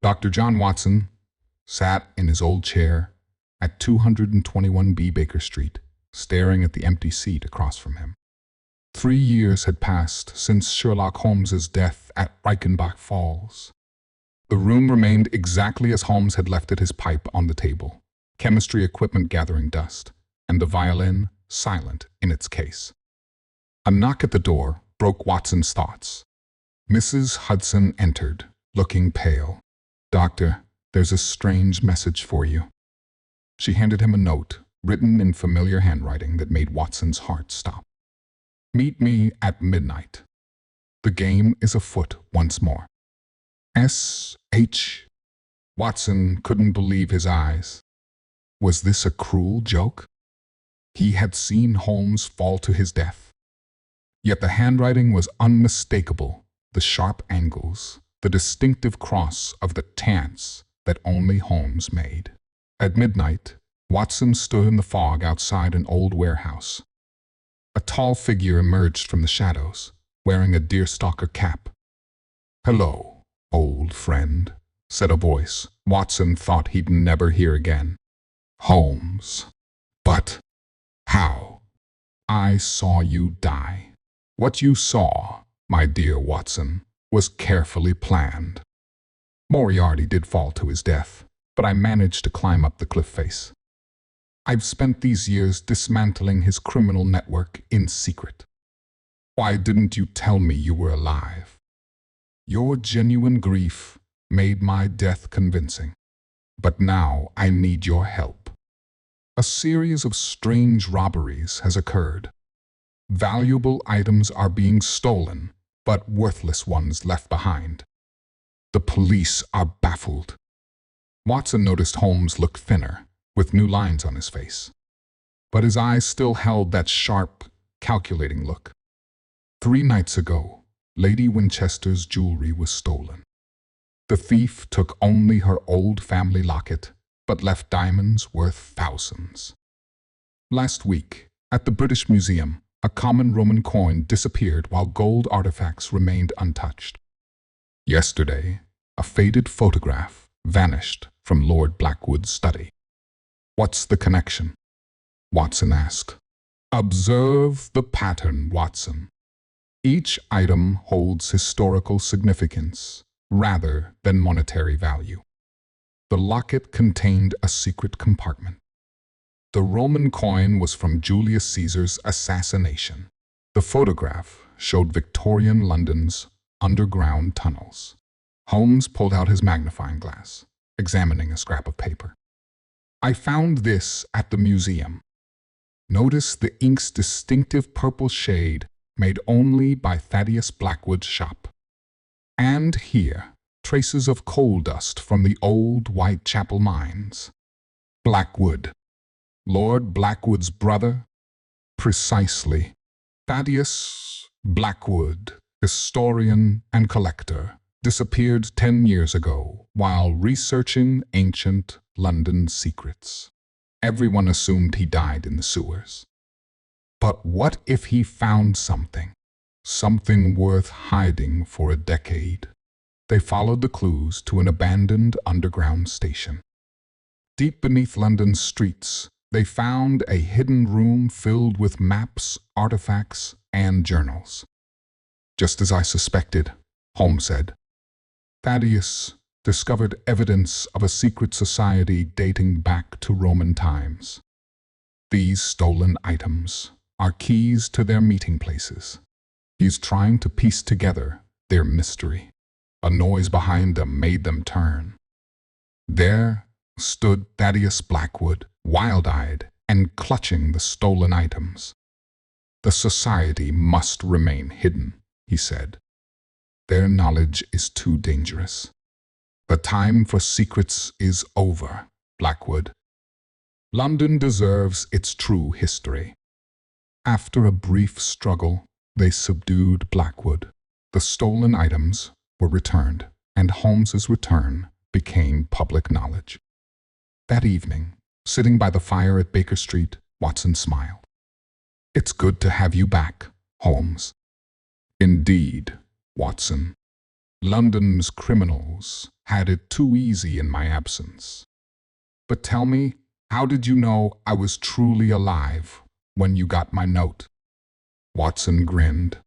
Dr. John Watson sat in his old chair at 221B Baker Street, staring at the empty seat across from him. 3 years had passed since Sherlock Holmes's death at Reichenbach Falls. The room remained exactly as Holmes had left it, his pipe on the table, chemistry equipment gathering dust, and the violin silent in its case. A knock at the door broke Watson's thoughts. Mrs. Hudson entered, looking pale. "Doctor, there's a strange message for you." She handed him a note, written in familiar handwriting that made Watson's heart stop. "Meet me at midnight. The game is afoot once more. S.H." Watson couldn't believe his eyes. Was this a cruel joke? He had seen Holmes fall to his death. Yet the handwriting was unmistakable, the sharp angles, the distinctive cross of the tance that only Holmes made. At midnight, Watson stood in the fog outside an old warehouse. A tall figure emerged from the shadows, wearing a deerstalker cap. "Hello, old friend," said a voice Watson thought he'd never hear again. "Holmes. But how? I saw you die. What you saw, my dear Watson, was carefully planned. Moriarty did fall to his death, but I managed to climb up the cliff face. I've spent these years dismantling his criminal network in secret. Why didn't you tell me you were alive? Your genuine grief made my death convincing. But now I need your help. A series of strange robberies has occurred. Valuable items are being stolen, but worthless ones left behind. The police are baffled." Watson noticed Holmes looked thinner, with new lines on his face. But his eyes still held that sharp, calculating look. 3 nights ago, Lady Winchester's jewelry was stolen. The thief took only her old family locket, but left diamonds worth thousands. Last week, at the British Museum, a common Roman coin disappeared while gold artifacts remained untouched. Yesterday, a faded photograph vanished from Lord Blackwood's study. "What's the connection?" Watson asked. "Observe the pattern, Watson. Each item holds historical significance rather than monetary value. The locket contained a secret compartment. The Roman coin was from Julius Caesar's assassination. The photograph showed Victorian London's underground tunnels." Holmes pulled out his magnifying glass, examining a scrap of paper. "I found this at the museum. Notice the ink's distinctive purple shade made only by Thaddeus Blackwood's shop. And here, traces of coal dust from the old Whitechapel mines. Blackwood. Lord Blackwood's brother? Precisely. Thaddeus Blackwood, historian and collector, disappeared 10 years ago while researching ancient London secrets. Everyone assumed he died in the sewers. But what if he found something? Something worth hiding for a decade. They followed the clues to an abandoned underground station. Deep beneath London's streets, they found a hidden room filled with maps, artifacts, and journals. "Just as I suspected," Holmes said. "Thaddeus discovered evidence of a secret society dating back to Roman times. These stolen items are keys to their meeting places. He's trying to piece together their mystery. A noise behind them made them turn. There stood Thaddeus Blackwood, wild-eyed and clutching the stolen items. "The society must remain hidden," he said. "Their knowledge is too dangerous. The time for secrets is over, Blackwood. London deserves its true history." After a brief struggle, they subdued Blackwood. The stolen items were returned, and Holmes's return became public knowledge. That evening, sitting by the fire at Baker Street, Watson smiled. "It's good to have you back, Holmes." "Indeed, Watson. London's criminals had it too easy in my absence. But tell me, how did you know I was truly alive when you got my note? Watson grinned.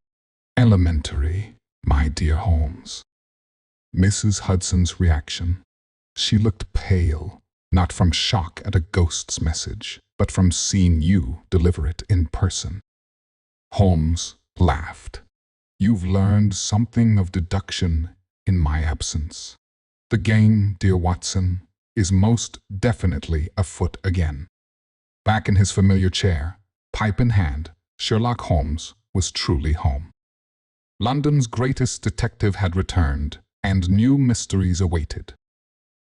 Elementary, my dear Holmes. Mrs. Hudson's reaction. She looked pale, not from shock at a ghost's message, but from seeing you deliver it in person. Holmes laughed. You've learned something of deduction in my absence. The game, dear Watson, is most definitely afoot again. Back in his familiar chair, pipe in hand, Sherlock Holmes was truly home. London's greatest detective had returned, and new mysteries awaited.